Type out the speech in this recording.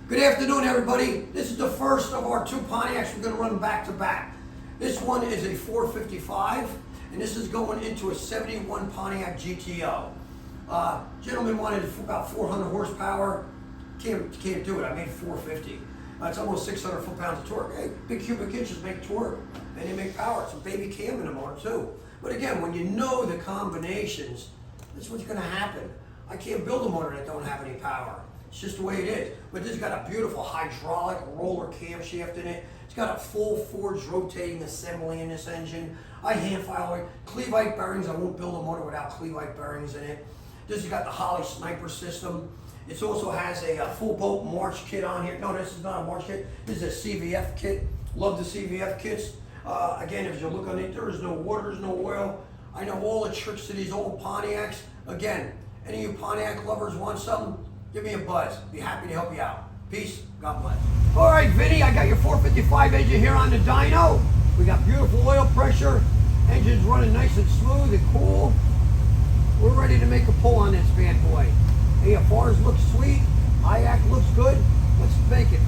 Good afternoon, everybody. This is the first of our two Pontiacs we're going to run back to back. This one is a 455, and this is going into a 71 Pontiac GTO. Gentleman wanted about 400 horsepower. Can't do it. I made 450. It's almost 600 foot-pounds of torque. Hey, big cubic inches make torque, and they make power. It's a baby cam in the motor too. But again, when you know the combinations, this is what's going to happen. I can't build a motor that don't have any power. It's just the way it is. But this has got a beautiful hydraulic roller camshaft in it. It's got a full forged rotating assembly in this engine. I hand file it. Cleveite bearings. I won't build a motor without Cleveite bearings in it. This has got the Holley Sniper system. It also has a full boat March kit on here. No, this is not a March kit. This is a CVF kit. Love the CVF kits. Again, if you look on it, there is no water, there's no oil. I know all the tricks to these old Pontiacs. Again, any of you Pontiac lovers want something, give me a buzz. Be happy to help you out. Peace. God bless. All right, Vinny, I got your 455 engine here on the dyno. We got beautiful oil pressure. Engine's running nice and smooth and cool. We're ready to make a pull on this bad boy. AFRs look sweet. IAC looks good. Let's make it.